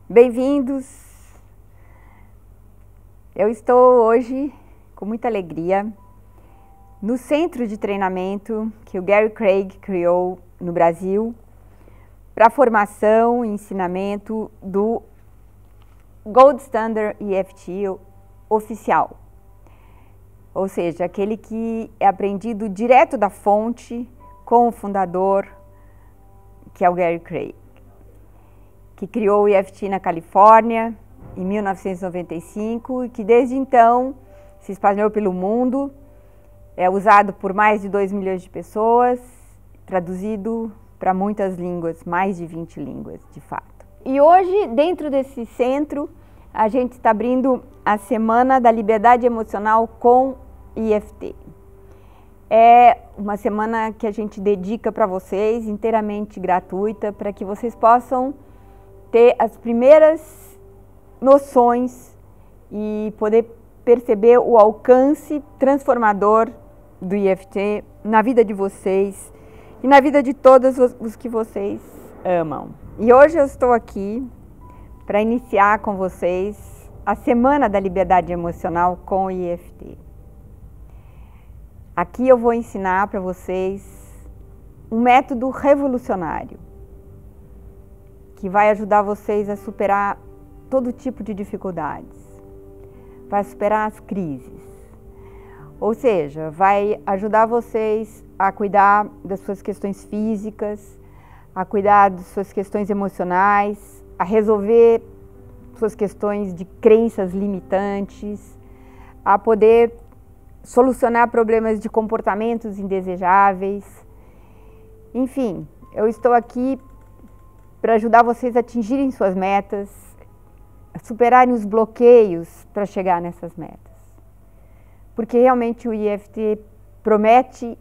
Bem-vindos! Eu estou hoje, com muita alegria, no centro de treinamento que o Gary Craig criou no Brasil para a formação e ensinamento do Gold Standard EFT oficial. Ou seja, aquele que é aprendido direto da fonte com o fundador, que é o Gary Craig, que criou o EFT na Califórnia em 1995 e que desde então se espalhou pelo mundo, é usado por mais de 2 milhões de pessoas, traduzido para muitas línguas, mais de 20 línguas de fato. E hoje, dentro desse centro, a gente está abrindo a Semana da Liberdade Emocional com EFT. É uma semana que a gente dedica para vocês, inteiramente gratuita, para que vocês possam ter as primeiras noções e poder perceber o alcance transformador do EFT na vida de vocês e na vida de todos os que vocês amam. E hoje eu estou aqui para iniciar com vocês a Semana da Liberdade Emocional com o EFT. Aqui eu vou ensinar para vocês um método revolucionário que vai ajudar vocês a superar todo tipo de dificuldades, vai superar as crises, ou seja, vai ajudar vocês a cuidar das suas questões físicas, a cuidar das suas questões emocionais, a resolver suas questões de crenças limitantes, a poder solucionar problemas de comportamentos indesejáveis. Enfim, eu estou aqui para ajudar vocês a atingirem suas metas, a superarem os bloqueios para chegar nessas metas. Porque realmente o EFT promete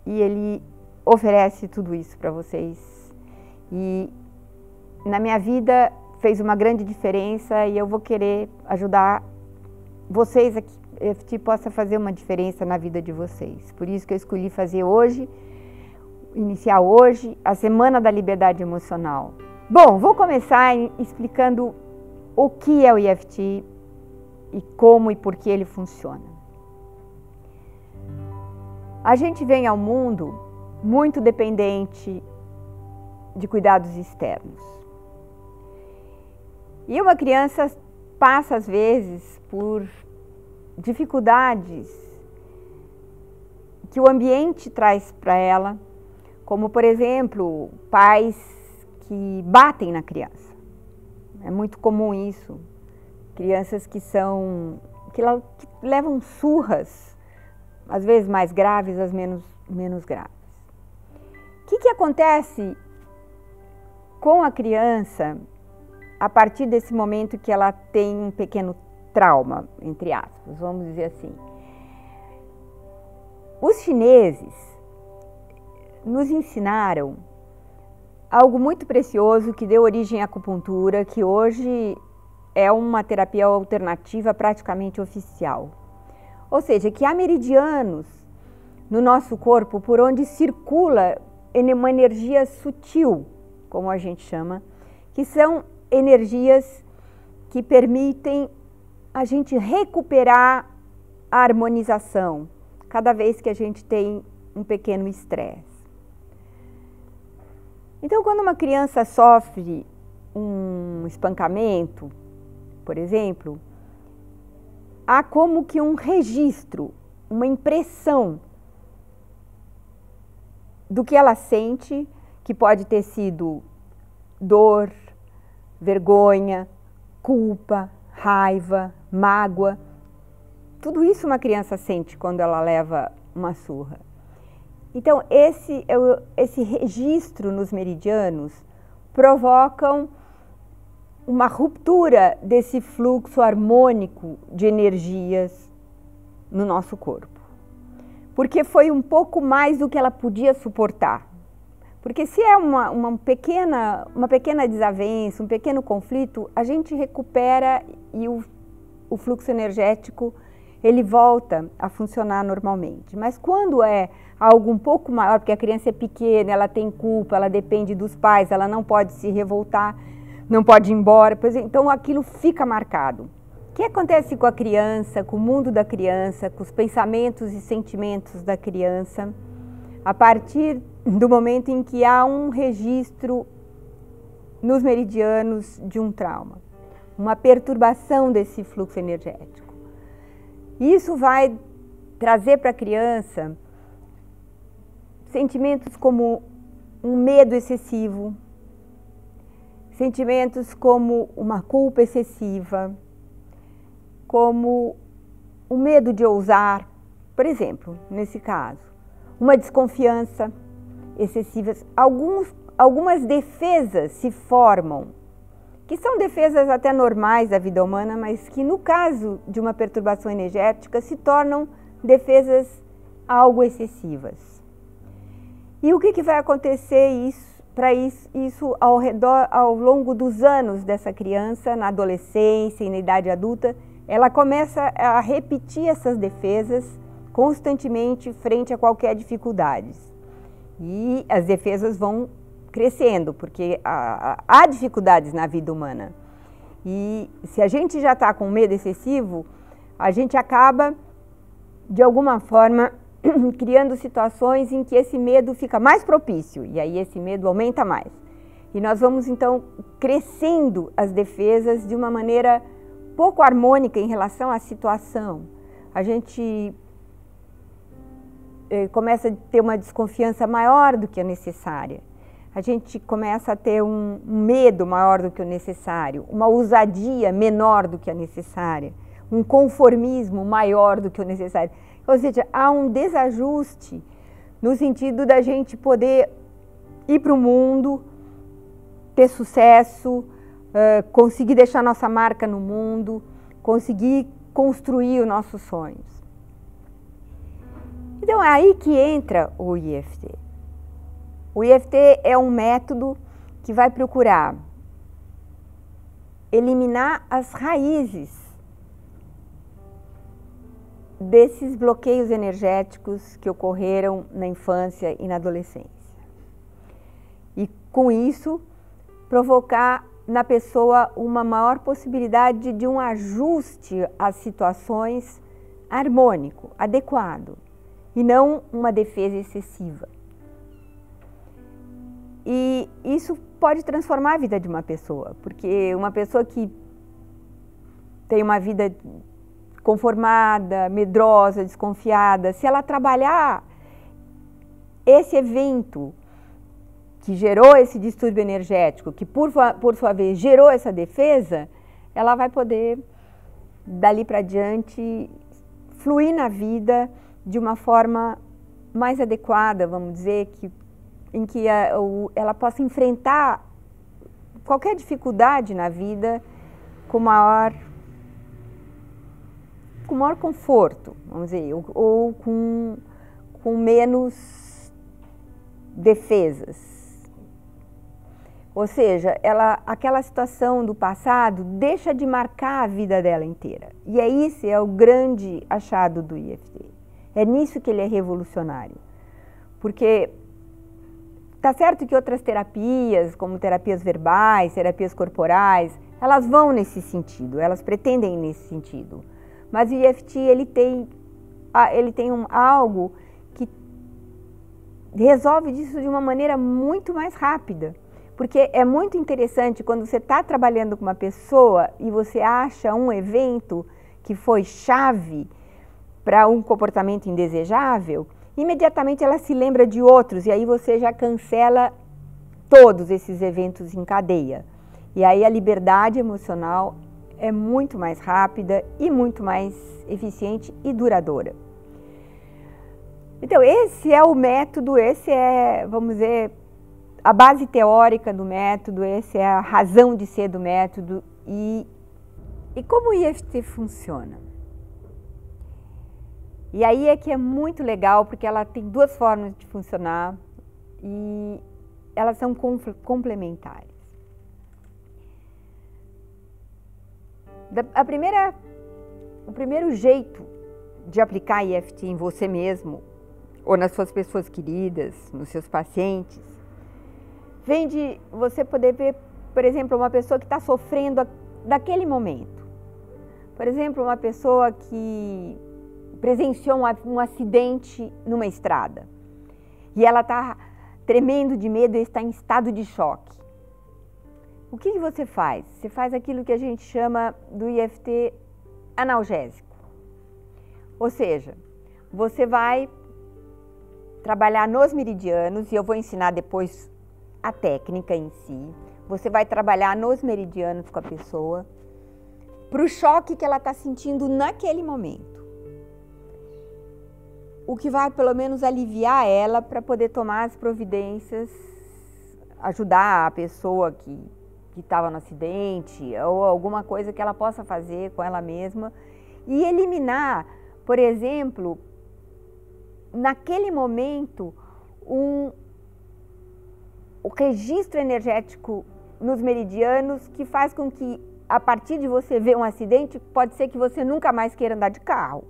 e ele oferece tudo isso para vocês. E na minha vida fez uma grande diferença e eu vou querer ajudar vocês a que o EFT possa fazer uma diferença na vida de vocês. Por isso que eu escolhi fazer hoje, iniciar hoje, a Semana da Liberdade Emocional. Bom, vou começar explicando o que é o EFT e como e por que ele funciona. A gente vem ao mundo muito dependente de cuidados externos. E uma criança passa, às vezes, por dificuldades que o ambiente traz para ela, como, por exemplo, pais que batem na criança. É muito comum isso. Crianças que levam surras, às vezes mais graves, às menos graves. O que acontece com a criança a partir desse momento que ela tem um pequeno trauma, entre aspas, vamos dizer assim? Os chineses nos ensinaram algo muito precioso que deu origem à acupuntura, que hoje é uma terapia alternativa praticamente oficial. Ou seja, que há meridianos no nosso corpo por onde circula uma energia sutil, como a gente chama, que são energias que permitem a gente recuperar a harmonização cada vez que a gente tem um pequeno estresse. Então, quando uma criança sofre um espancamento, por exemplo, há como que um registro, uma impressão do que ela sente, que pode ter sido dor, vergonha, culpa, raiva, mágoa. Tudo isso uma criança sente quando ela leva uma surra. Então, esse registro nos meridianos provocam uma ruptura desse fluxo harmônico de energias no nosso corpo. Porque foi um pouco mais do que ela podia suportar. Porque se é uma pequena desavença, um pequeno conflito, a gente recupera e o fluxo energético ele volta a funcionar normalmente. Mas quando é algo um pouco maior, porque a criança é pequena, ela tem culpa, ela depende dos pais, ela não pode se revoltar, não pode ir embora, então aquilo fica marcado. O que acontece com a criança, com o mundo da criança, com os pensamentos e sentimentos da criança, a partir do momento em que há um registro nos meridianos de um trauma, uma perturbação desse fluxo energético? Isso vai trazer para a criança sentimentos como um medo excessivo, sentimentos como uma culpa excessiva, como o medo de ousar, por exemplo, nesse caso, uma desconfiança excessiva. Algumas defesas se formam, que são defesas até normais da vida humana, mas que no caso de uma perturbação energética se tornam defesas algo excessivas. E o que vai acontecer isso ao longo dos anos dessa criança, na adolescência e na idade adulta? Ela começa a repetir essas defesas constantemente frente a qualquer dificuldade. E as defesas vão crescendo, porque há dificuldades na vida humana. E se a gente já está com medo excessivo, a gente acaba, de alguma forma, criando situações em que esse medo fica mais propício, e aí esse medo aumenta mais. E nós vamos, então, crescendo as defesas de uma maneira pouco harmônica em relação à situação. A gente começa a ter uma desconfiança maior do que a necessária. A gente começa a ter um medo maior do que o necessário, uma ousadia menor do que a necessária, um conformismo maior do que o necessário. Ou seja, há um desajuste no sentido da gente poder ir para o mundo, ter sucesso, conseguir deixar nossa marca no mundo, conseguir construir os nossos sonhos. Então é aí que entra o IFT. O IFT é um método que vai procurar eliminar as raízes desses bloqueios energéticos que ocorreram na infância e na adolescência. E com isso, provocar na pessoa uma maior possibilidade de um ajuste às situações harmônico, adequado, e não uma defesa excessiva. E isso pode transformar a vida de uma pessoa, porque uma pessoa que tem uma vida conformada, medrosa, desconfiada, se ela trabalhar esse evento que gerou esse distúrbio energético, que por sua vez gerou essa defesa, ela vai poder, dali para diante, fluir na vida de uma forma mais adequada, vamos dizer, em que ela possa enfrentar qualquer dificuldade na vida com maior conforto, vamos dizer, ou com menos defesas. Ou seja, aquela situação do passado deixa de marcar a vida dela inteira. E esse é o grande achado do IFT. É nisso que ele é revolucionário. Porque tá certo que outras terapias, como terapias verbais, terapias corporais, elas vão nesse sentido, elas pretendem nesse sentido. Mas o IFT, ele tem algo que resolve isso de uma maneira muito mais rápida. Porque é muito interessante quando você está trabalhando com uma pessoa e você acha um evento que foi chave para um comportamento indesejável, imediatamente ela se lembra de outros e aí você já cancela todos esses eventos em cadeia. E aí a liberdade emocional é muito mais rápida e muito mais eficiente e duradoura. Então esse é o método, esse é, vamos dizer, a base teórica do método, essa é a razão de ser do método. E como o IFT funciona? E aí é que é muito legal, porque ela tem duas formas de funcionar e elas são complementares. O primeiro jeito de aplicar IFT em você mesmo, ou nas suas pessoas queridas, nos seus pacientes, vem de você poder ver por exemplo, uma pessoa que está sofrendo daquele momento. Por exemplo, uma pessoa que presenciou um acidente numa estrada e ela está tremendo de medo e está em estado de choque. O que você faz? Você faz aquilo que a gente chama do EFT analgésico. Ou seja, você vai trabalhar nos meridianos, e eu vou ensinar depois a técnica em si. Você vai trabalhar nos meridianos com a pessoa para o choque que ela está sentindo naquele momento. O que vai pelo menos aliviar ela para poder tomar as providências, ajudar a pessoa que estava no acidente ou alguma coisa que ela possa fazer com ela mesma e eliminar, por exemplo, naquele momento, o registro energético nos meridianos que faz com que, a partir de você ver um acidente, pode ser que você nunca mais queira andar de carro.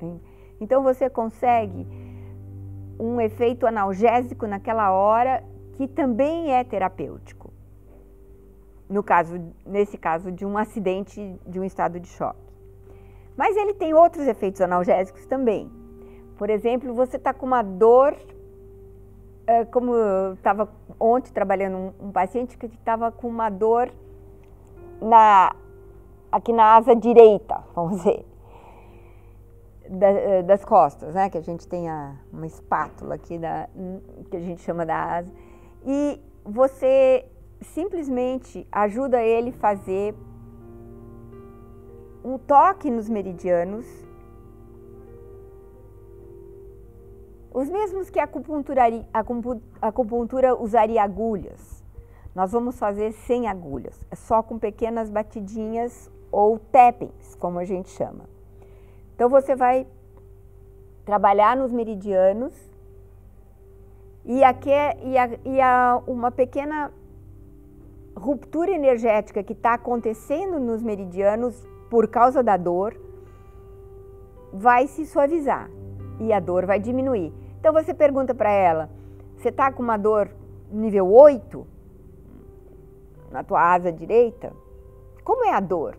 Hein? Então você consegue um efeito analgésico naquela hora que também é terapêutico. Nesse caso de um acidente, de um estado de choque. Mas ele tem outros efeitos analgésicos também. Por exemplo, você está com uma dor, como eu estava ontem trabalhando um paciente que estava com uma dor aqui na asa direita, vamos dizer, das costas, né? Que a gente tem uma espátula aqui que a gente chama da asa. E você simplesmente ajuda ele a fazer um toque nos meridianos, os mesmos que a acupuntura usaria agulhas. Nós vamos fazer sem agulhas, só com pequenas batidinhas ou tappings, como a gente chama. Então você vai trabalhar nos meridianos e uma pequena ruptura energética que está acontecendo nos meridianos por causa da dor vai se suavizar e a dor vai diminuir. Então você pergunta para ela, você está com uma dor nível 8 na tua asa direita? Como é a dor?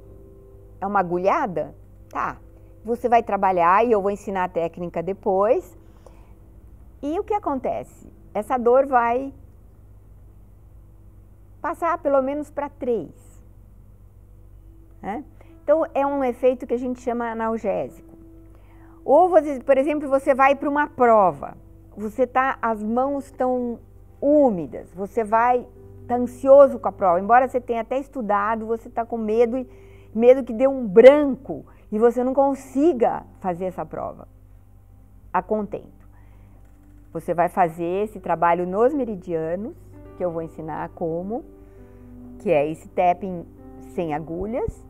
É uma agulhada? Tá. Você vai trabalhar e eu vou ensinar a técnica depois. E o que acontece? Essa dor vai passar pelo menos para 3. Né? Então, é um efeito que a gente chama analgésico. Ou, por exemplo, você vai para uma prova, as mãos estão úmidas, você está ansioso com a prova, embora você tenha até estudado, você está com medo que dê um branco e você não consiga fazer essa prova a contento. Você vai fazer esse trabalho nos meridianos, que eu vou ensinar como, que é esse tapping sem agulhas.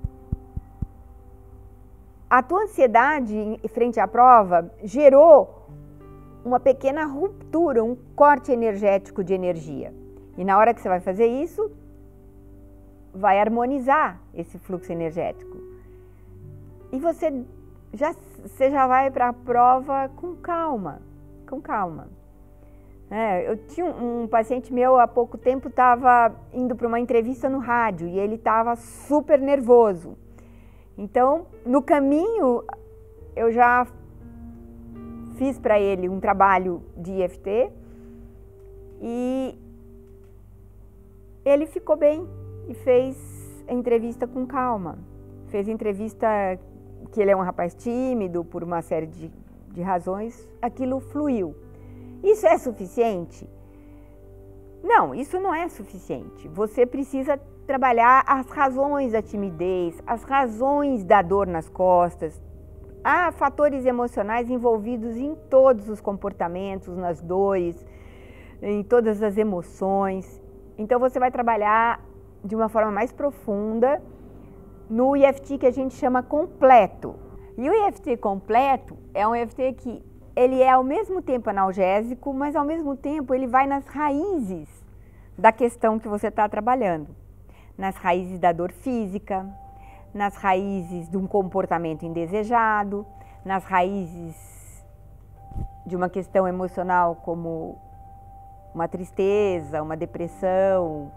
A tua ansiedade em frente à prova gerou uma pequena ruptura, um corte energético de energia. E na hora que você vai fazer isso, vai harmonizar esse fluxo energético. E você já vai para a prova com calma, com calma. Eu tinha um paciente meu, há pouco tempo, estava indo para uma entrevista no rádio e ele estava super nervoso. Então, no caminho, eu já fiz para ele um trabalho de EFT e ele ficou bem e fez a entrevista com calma. Fez a entrevista que ele é um rapaz tímido, por uma série de razões, aquilo fluiu. Isso é suficiente? Não, isso não é suficiente. Você precisa trabalhar as razões da timidez, as razões da dor nas costas. Há fatores emocionais envolvidos em todos os comportamentos, nas dores, em todas as emoções. Então você vai trabalhar de uma forma mais profunda no EFT que a gente chama completo. E o EFT completo é um EFT que ele é ao mesmo tempo analgésico, mas ao mesmo tempo ele vai nas raízes da questão que você está trabalhando. Nas raízes da dor física, nas raízes de um comportamento indesejado, nas raízes de uma questão emocional como uma tristeza, uma depressão,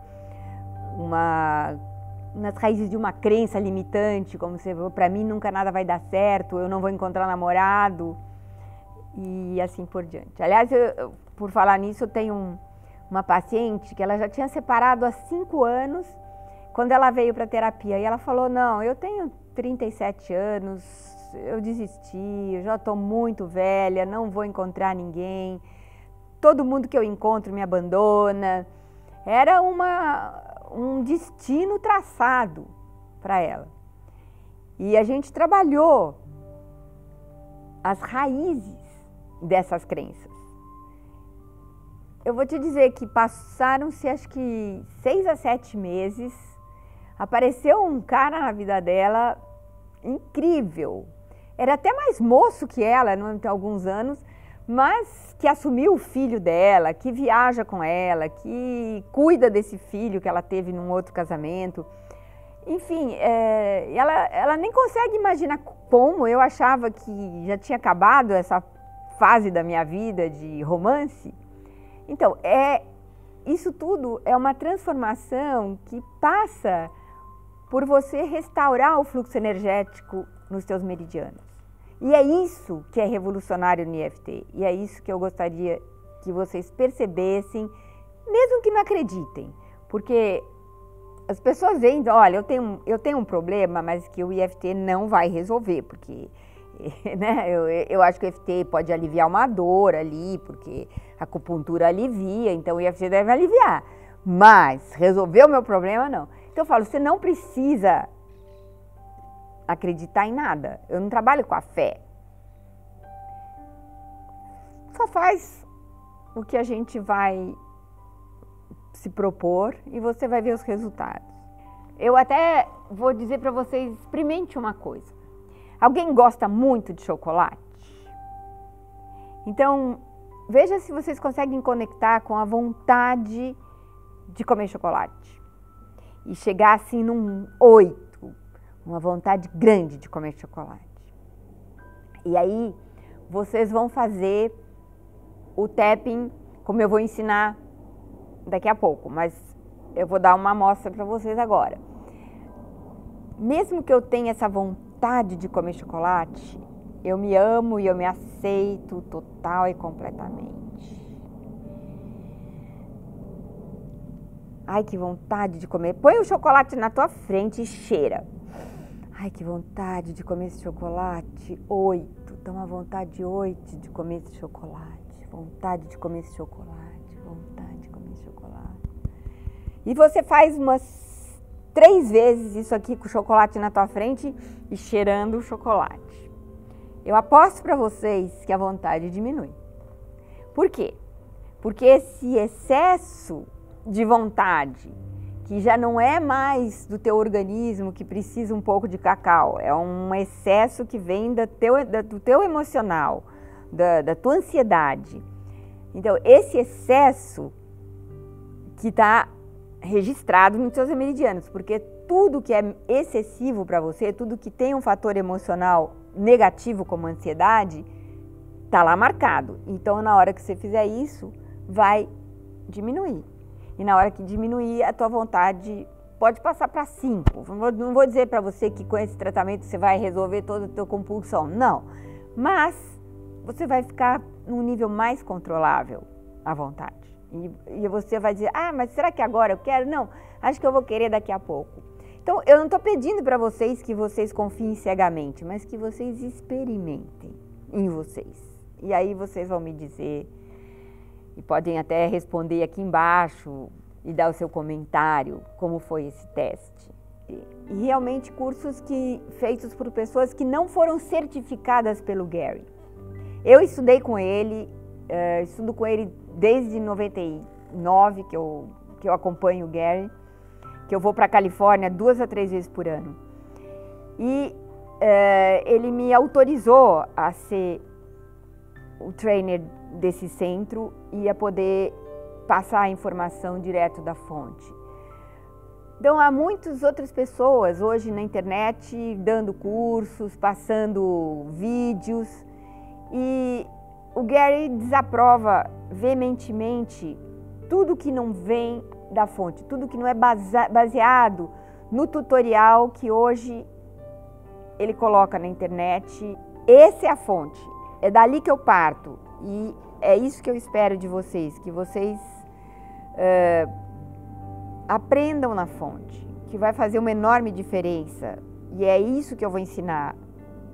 nas raízes de uma crença limitante, como se para mim nunca nada vai dar certo, eu não vou encontrar namorado e assim por diante. Aliás, por falar nisso, eu tenho uma paciente que ela já tinha separado há 5 anos quando ela veio para terapia e ela falou: não, eu tenho 37 anos, eu desisti, eu já estou muito velha, não vou encontrar ninguém, todo mundo que eu encontro me abandona. Era um destino traçado para ela. E a gente trabalhou as raízes dessas crenças. Eu vou te dizer que passaram-se acho que 6 a 7 meses, apareceu um cara na vida dela incrível. Era até mais moço que ela, não tem alguns anos, mas que assumiu o filho dela, que viaja com ela, que cuida desse filho que ela teve num outro casamento. Enfim, ela nem consegue imaginar como eu achava que já tinha acabado essa fase da minha vida de romance. Então, isso tudo é uma transformação que passa por você restaurar o fluxo energético nos seus meridianos. E é isso que é revolucionário no EFT. E é isso que eu gostaria que vocês percebessem, mesmo que não acreditem. Porque as pessoas veem, olha, eu tenho um problema, mas que o EFT não vai resolver, porque né, eu acho que o EFT pode aliviar uma dor ali, porque a acupuntura alivia, então o EFT deve aliviar. Mas resolver o meu problema, não. Então eu falo, você não precisa acreditar em nada. Eu não trabalho com a fé. Só faz o que a gente vai se propor e você vai ver os resultados. Eu até vou dizer para vocês, experimente uma coisa. Alguém gosta muito de chocolate? Então, veja se vocês conseguem conectar com a vontade de comer chocolate. E chegar assim num 8, uma vontade grande de comer chocolate. E aí, vocês vão fazer o tapping, como eu vou ensinar daqui a pouco, mas eu vou dar uma amostra para vocês agora. Mesmo que eu tenha essa vontade de comer chocolate, eu me amo e eu me aceito total e completamente. Ai, que vontade de comer. Põe o chocolate na tua frente e cheira. Ai, que vontade de comer esse chocolate. 8. Dá uma vontade 8 de comer esse chocolate. Vontade de comer esse chocolate. Vontade de comer esse chocolate. E você faz umas 3 vezes isso aqui com o chocolate na tua frente e cheirando o chocolate. Eu aposto para vocês que a vontade diminui. Por quê? Porque esse excesso de vontade, que já não é mais do teu organismo que precisa um pouco de cacau, é um excesso que vem do teu emocional, da tua ansiedade. Então, esse excesso que está registrado nos seus meridianos, porque tudo que é excessivo para você, tudo que tem um fator emocional negativo como ansiedade, está lá marcado. Então, na hora que você fizer isso, vai diminuir. E na hora que diminuir, a tua vontade pode passar para 5. Não vou dizer para você que com esse tratamento você vai resolver toda a tua compulsão, não. Mas você vai ficar num nível mais controlável à vontade. E você vai dizer, mas será que agora eu quero? Não, acho que eu vou querer daqui a pouco. Então, eu não estou pedindo para vocês que vocês confiem cegamente, mas que vocês experimentem em vocês. E aí vocês vão me dizer, e podem até responder aqui embaixo e dar o seu comentário, como foi esse teste. E realmente cursos feitos por pessoas que não foram certificadas pelo Gary. Eu estudei com ele, estudo com ele desde 99 que eu acompanho o Gary, que eu vou para a Califórnia 2 a 3 vezes por ano. E ele me autorizou a ser o trainer desse centro e a poder passar a informação direto da fonte. Então, há muitas outras pessoas hoje na internet dando cursos, passando vídeos, e o Gary desaprova veementemente tudo que não vem da fonte, tudo que não é baseado no tutorial que hoje ele coloca na internet. Essa é a fonte, é dali que eu parto e é isso que eu espero de vocês, que vocês aprendam na fonte, que vai fazer uma enorme diferença, e é isso que eu vou ensinar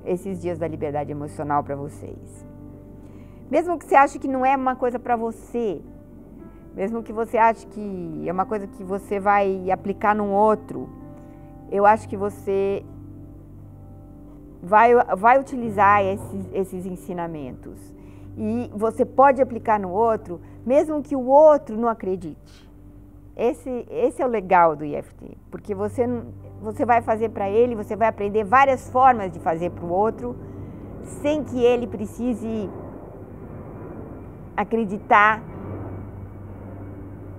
esses dias da liberdade emocional para vocês. Mesmo que você ache que não é uma coisa para você, mesmo que você ache que é uma coisa que você vai aplicar num outro, eu acho que você vai utilizar esses ensinamentos. E você pode aplicar no outro, mesmo que o outro não acredite. Esse é o legal do EFT, porque você vai fazer para ele, você vai aprender várias formas de fazer para o outro, sem que ele precise acreditar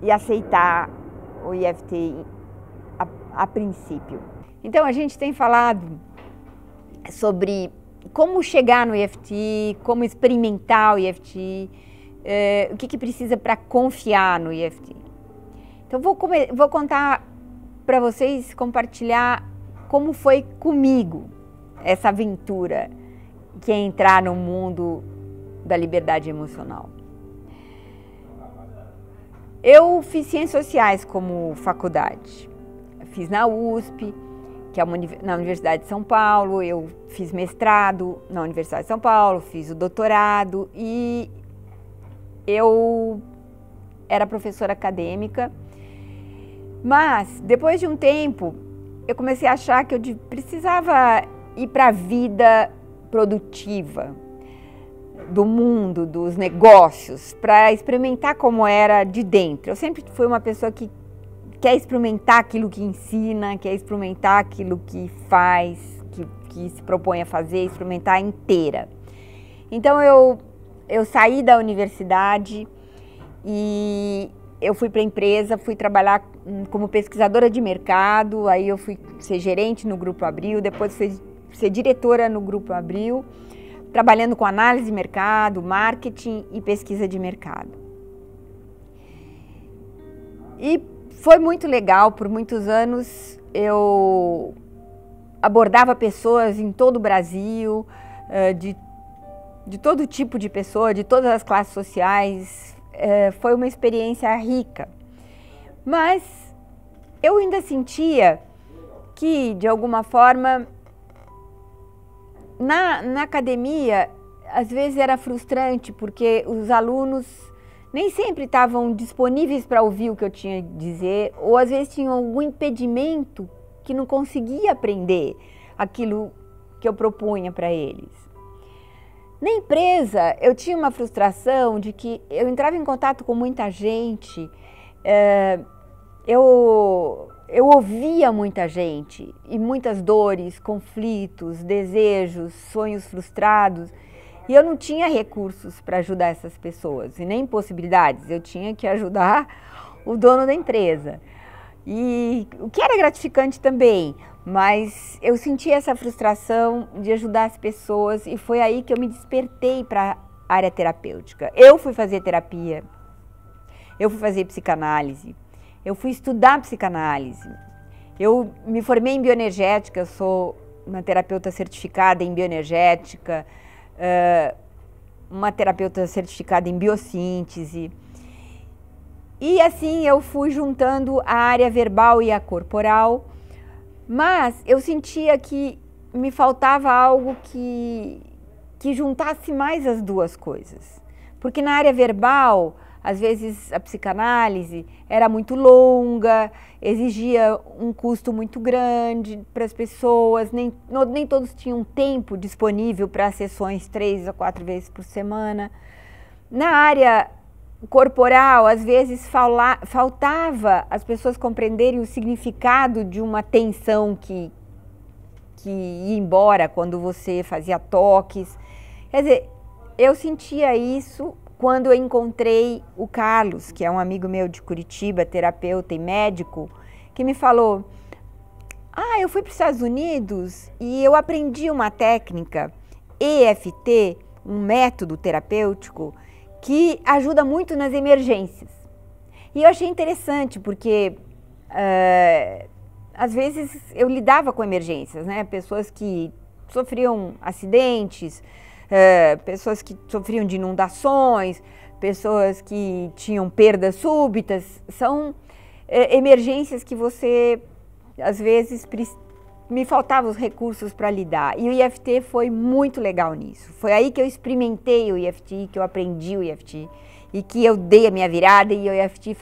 e aceitar o EFT a princípio. Então a gente tem falado sobre como chegar no EFT, como experimentar o EFT, o que precisa para confiar no EFT. Então vou contar para vocês, compartilhar como foi comigo essa aventura que é entrar no mundo da liberdade emocional. Eu fiz Ciências Sociais como faculdade, fiz na USP, que é na Universidade de São Paulo, eu fiz mestrado na Universidade de São Paulo, fiz o doutorado e eu era professora acadêmica, mas depois de um tempo eu comecei a achar que eu precisava ir para a vida produtiva do mundo, dos negócios, para experimentar como era de dentro. Eu sempre fui uma pessoa que quer experimentar aquilo que ensina, quer experimentar aquilo que faz, que se propõe a fazer, experimentar inteira. Então eu saí da universidade e eu fui para a empresa, fui trabalhar como pesquisadora de mercado, aí eu fui ser gerente no Grupo Abril, depois fui ser diretora no Grupo Abril, trabalhando com análise de mercado, marketing e pesquisa de mercado. E foi muito legal, por muitos anos eu abordava pessoas em todo o Brasil, de todo tipo de pessoa, de todas as classes sociais, foi uma experiência rica. Mas eu ainda sentia que, de alguma forma, na academia, às vezes era frustrante, porque os alunos nem sempre estavam disponíveis para ouvir o que eu tinha a dizer, ou às vezes tinham algum impedimento que não conseguia aprender aquilo que eu propunha para eles. Na empresa, eu tinha uma frustração de que eu entrava em contato com muita gente, eu ouvia muita gente e muitas dores, conflitos, desejos, sonhos frustrados, e eu não tinha recursos para ajudar essas pessoas e nem possibilidades, eu tinha que ajudar o dono da empresa. E o que era gratificante também, mas eu senti essa frustração de ajudar as pessoas e foi aí que eu me despertei para a área terapêutica. Eu fui fazer terapia, eu fui fazer psicanálise, eu fui estudar psicanálise, eu me formei em bioenergética, eu sou uma terapeuta certificada em bioenergética, uma terapeuta certificada em biossíntese. E assim eu fui juntando a área verbal e a corporal, mas eu sentia que me faltava algo que juntasse mais as duas coisas. Porque na área verbal, às vezes a psicanálise era muito longa, exigia um custo muito grande para as pessoas, nem todos tinham tempo disponível para sessões 3 a 4 vezes por semana. Na área corporal, às vezes faltava as pessoas compreenderem o significado de uma tensão que ia embora quando você fazia toques. Quer dizer, eu sentia isso quando eu encontrei o Carlos, que é um amigo meu de Curitiba, terapeuta e médico, que me falou: eu fui para os Estados Unidos e eu aprendi uma técnica EFT, um método terapêutico, que ajuda muito nas emergências. E eu achei interessante, porque às vezes eu lidava com emergências, né? Pessoas que sofriam acidentes, pessoas que sofriam de inundações, pessoas que tinham perdas súbitas. São emergências que você, às vezes, me faltavam os recursos para lidar. E o IFT foi muito legal nisso. Foi aí que eu experimentei o IFT, que eu aprendi o IFT e que eu dei a minha virada, e o IFT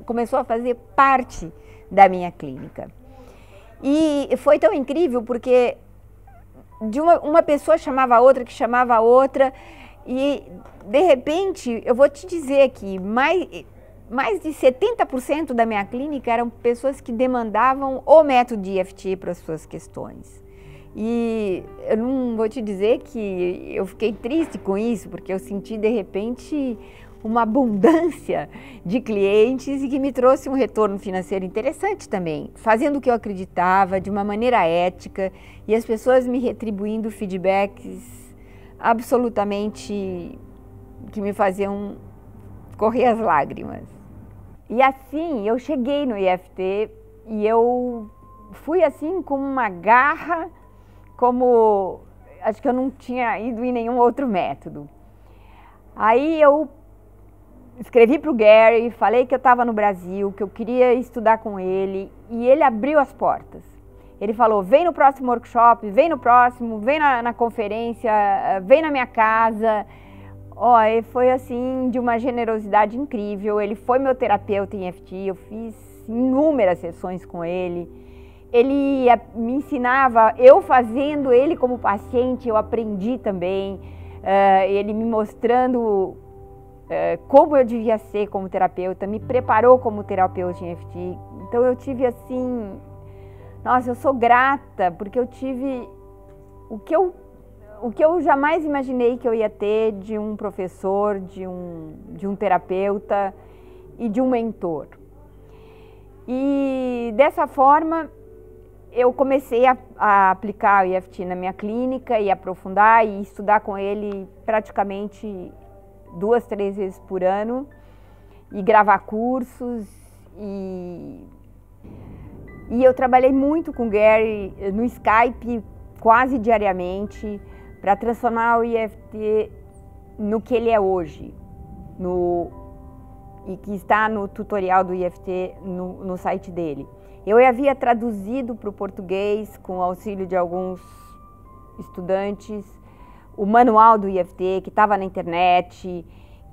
começou a fazer parte da minha clínica. E foi tão incrível porque de uma pessoa chamava a outra, que chamava a outra, e de repente, eu vou te dizer que mais de 70% da minha clínica eram pessoas que demandavam o método de IFT para as suas questões. E eu não vou te dizer que eu fiquei triste com isso, porque eu senti de repente uma abundância de clientes e que me trouxe um retorno financeiro interessante também, fazendo o que eu acreditava, de uma maneira ética, e as pessoas me retribuindo feedbacks absolutamente que me faziam correr as lágrimas. E assim, eu cheguei no IFT e eu fui assim com uma garra, como acho que eu não tinha ido em nenhum outro método. Aí eu escrevi para o Gary, falei que eu estava no Brasil, que eu queria estudar com ele, e ele abriu as portas. Ele falou, vem no próximo workshop, vem no próximo, vem na conferência, vem na minha casa. E foi assim, de uma generosidade incrível. Ele foi meu terapeuta em EFT, eu fiz inúmeras sessões com ele. Ele me ensinava, eu fazendo ele como paciente, eu aprendi também. Ele me mostrando como eu devia ser como terapeuta, me preparou como terapeuta em EFT. Então eu tive assim, nossa, eu sou grata, porque eu tive o que eu jamais imaginei que eu ia ter de um professor, de um terapeuta e de um mentor. E dessa forma eu comecei a aplicar o EFT na minha clínica e aprofundar e estudar com ele praticamente 2, 3 vezes por ano, e gravar cursos, e eu trabalhei muito com o Gary no Skype quase diariamente para transformar o IFT no que ele é hoje, e que está no tutorial do IFT no site dele. Eu havia traduzido para o português, com o auxílio de alguns estudantes, o manual do IFT, que estava na internet,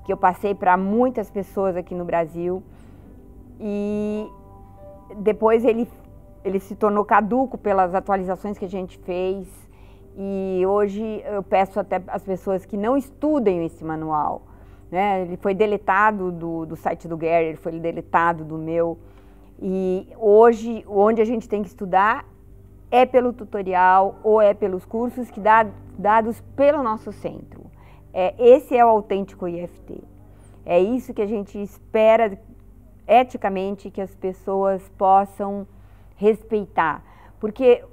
que eu passei para muitas pessoas aqui no Brasil. E depois ele se tornou caduco pelas atualizações que a gente fez. E hoje eu peço até às pessoas que não estudem esse manual, né? Ele foi deletado do site do Gary, ele foi deletado do meu. E hoje, onde a gente tem que estudar é pelo tutorial ou é pelos cursos que dados pelo nosso centro. Esse é o autêntico IFT. É isso que a gente espera eticamente que as pessoas possam respeitar. Porque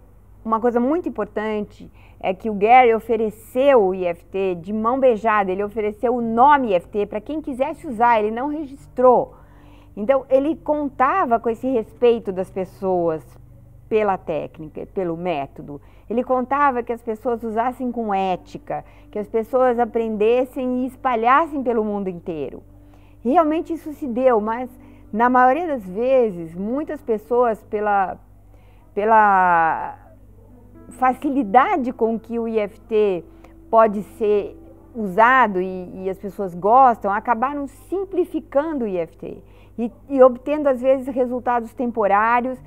uma coisa muito importante é que o Gary ofereceu o IFT de mão beijada, ele ofereceu o nome IFT para quem quisesse usar, ele não registrou. Então, ele contava com esse respeito das pessoas pela técnica, pelo método. Ele contava que as pessoas usassem com ética, que as pessoas aprendessem e espalhassem pelo mundo inteiro. E realmente isso se deu, mas na maioria das vezes, muitas pessoas, pela facilidade com que o IFT pode ser usado e as pessoas gostam, acabaram simplificando o IFT e obtendo às vezes resultados temporários,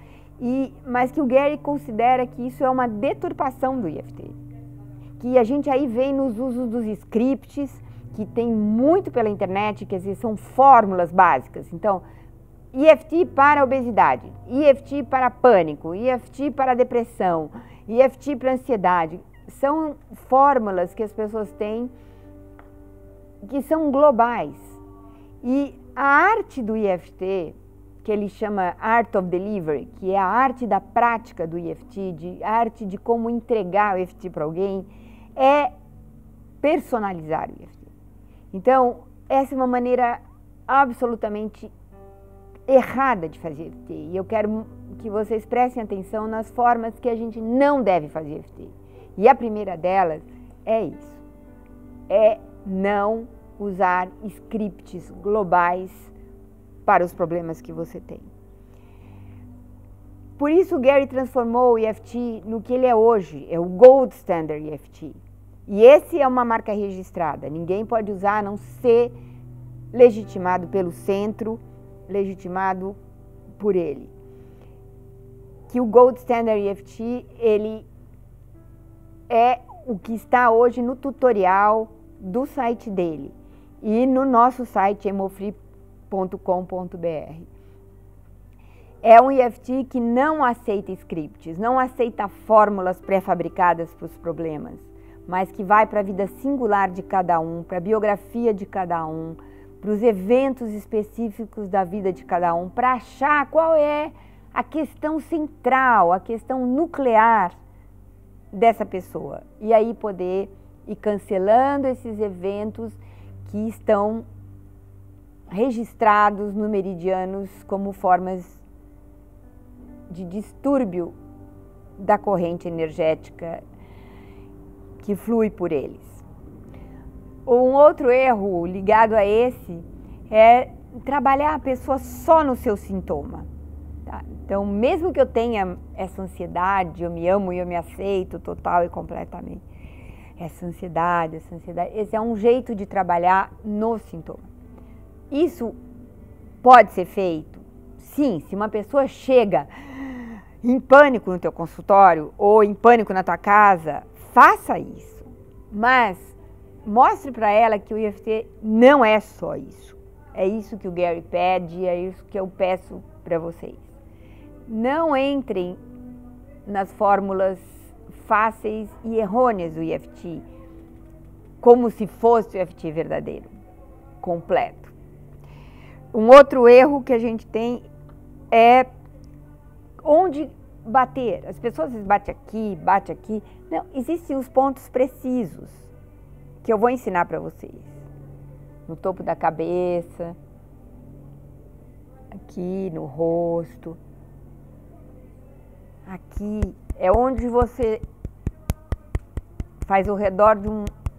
mas que o Gary considera que isso é uma deturpação do IFT. Que a gente aí vem nos usos dos scripts, que tem muito pela internet, quer dizer, são fórmulas básicas. Então, IFT para obesidade, IFT para pânico, IFT para depressão, IFT para ansiedade. São fórmulas que as pessoas têm que são globais. E a arte do IFT, que ele chama Art of Delivery, que é a arte da prática do IFT, a arte de como entregar o IFT para alguém, é personalizar o IFT. Então, essa é uma maneira absolutamente errada de fazer EFT. E eu quero que vocês prestem atenção nas formas que a gente não deve fazer EFT. E a primeira delas é isso. É não usar scripts globais para os problemas que você tem. Por isso o Gary transformou o EFT no que ele é hoje, é o Gold Standard EFT. E esse é uma marca registrada, ninguém pode usar a não ser legitimado pelo centro, legitimado por ele. Que o Gold Standard EFT, ele é o que está hoje no tutorial do site dele e no nosso site hemofree.com.br. É um EFT que não aceita scripts, não aceita fórmulas pré-fabricadas para os problemas, mas que vai para a vida singular de cada um, para a biografia de cada um, para os eventos específicos da vida de cada um, para achar qual é a questão central, a questão nuclear dessa pessoa. E aí poder ir cancelando esses eventos que estão registrados no meridianos como formas de distúrbio da corrente energética que flui por eles. Um outro erro ligado a esse é trabalhar a pessoa só no seu sintoma. Tá? Então, mesmo que eu tenha essa ansiedade, eu me amo e eu me aceito total e completamente. Essa ansiedade, esse é um jeito de trabalhar no sintoma. Isso pode ser feito? Sim, se uma pessoa chega em pânico no teu consultório ou em pânico na tua casa, faça isso. Mas mostre para ela que o EFT não é só isso. É isso que o Gary pede, é isso que eu peço para vocês. Não entrem nas fórmulas fáceis e errôneas do EFT, como se fosse o EFT verdadeiro, completo. Um outro erro que a gente tem é onde bater. As pessoas batem aqui. Não, existem os pontos precisos que eu vou ensinar para vocês. No topo da cabeça, aqui no rosto, aqui é onde você faz ao redor de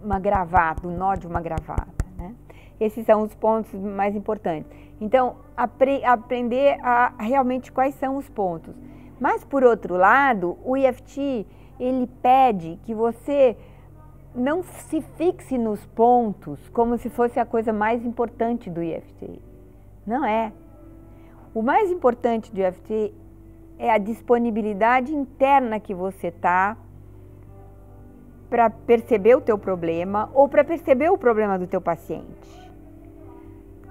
uma gravata, o nó de uma gravata, né? Esses são os pontos mais importantes. Então, aprender a realmente quais são os pontos. Mas, por outro lado, o EFT, ele pede que você não se fixe nos pontos como se fosse a coisa mais importante do EFT. Não é. O mais importante do EFT é a disponibilidade interna que você está para perceber o teu problema ou para perceber o problema do teu paciente.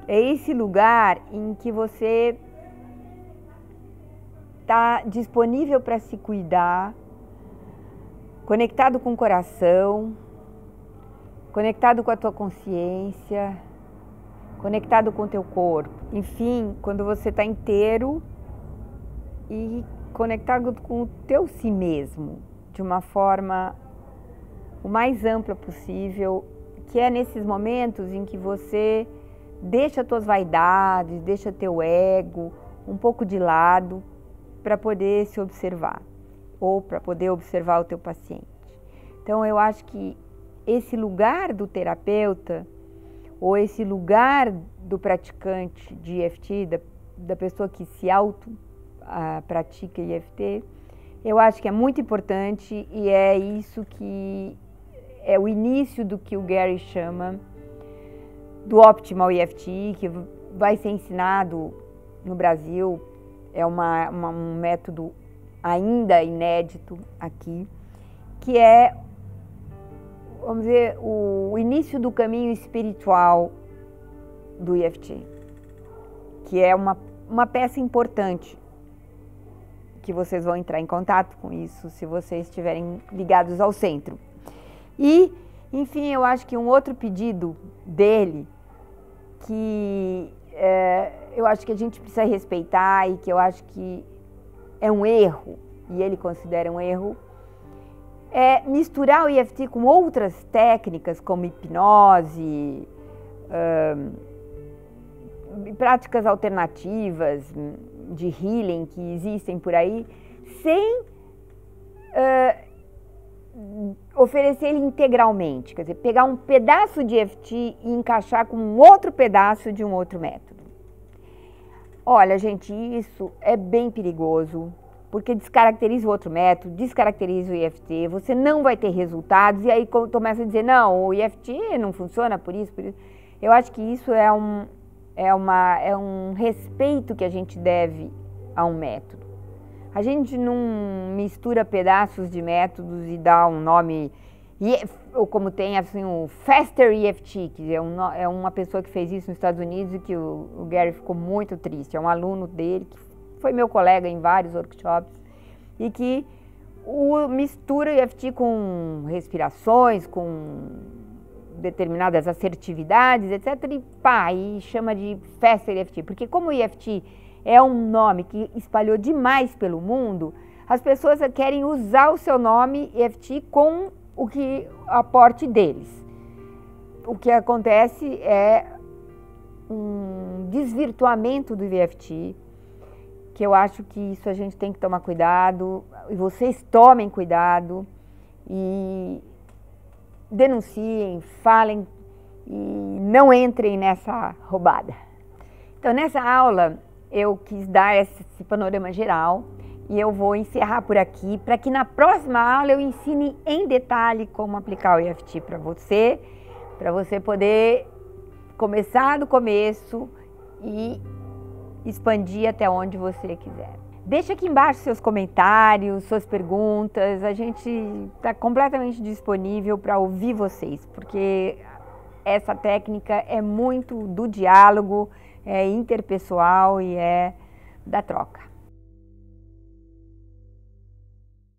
É esse lugar em que você está disponível para se cuidar, conectado com o coração, conectado com a tua consciência, conectado com o teu corpo. Enfim, quando você está inteiro e conectado com o teu si mesmo, de uma forma o mais ampla possível, que é nesses momentos em que você deixa tuas vaidades, deixa teu ego um pouco de lado para poder se observar ou para poder observar o teu paciente. Então eu acho que esse lugar do terapeuta ou esse lugar do praticante de EFT, da pessoa que se pratica EFT, eu acho que é muito importante e é isso que é o início do que o Gary chama do Optimal EFT, que vai ser ensinado no Brasil. É um método ainda inédito aqui, que é, vamos dizer, o início do caminho espiritual do EFT, que é uma peça importante, que vocês vão entrar em contato com isso se vocês estiverem ligados ao centro. E, enfim, eu acho que um outro pedido dele, que eu acho que a gente precisa respeitar e que eu acho que é um erro, e ele considera um erro, é misturar o EFT com outras técnicas, como hipnose, práticas alternativas de healing que existem por aí, sem oferecer ele integralmente, quer dizer, pegar um pedaço de EFT e encaixar com um outro pedaço de um outro método. Olha, gente, isso é bem perigoso, porque descaracteriza o outro método, descaracteriza o EFT, você não vai ter resultados, e aí começa a dizer, não, o EFT não funciona por isso, por isso. Eu acho que isso é um respeito que a gente deve a um método. A gente não mistura pedaços de métodos e dá um nome, ou como tem assim o Faster EFT, que é uma pessoa que fez isso nos Estados Unidos e que o Gary ficou muito triste. É um aluno dele, que foi meu colega em vários workshops, e que mistura EFT com respirações, com determinadas assertividades, etc. E chama de Faster EFT, porque como o EFT é um nome que espalhou demais pelo mundo, as pessoas querem usar o seu nome EFT com o aporte deles. O que acontece é um desvirtuamento do EFT, que eu acho que isso a gente tem que tomar cuidado, e vocês tomem cuidado e denunciem, falem e não entrem nessa roubada. Então, nessa aula, eu quis dar esse panorama geral e eu vou encerrar por aqui para que na próxima aula eu ensine em detalhe como aplicar o EFT para você poder começar do começo e expandir até onde você quiser. Deixa aqui embaixo seus comentários, suas perguntas, a gente está completamente disponível para ouvir vocês, porque essa técnica é muito do diálogo, é interpessoal e é da troca.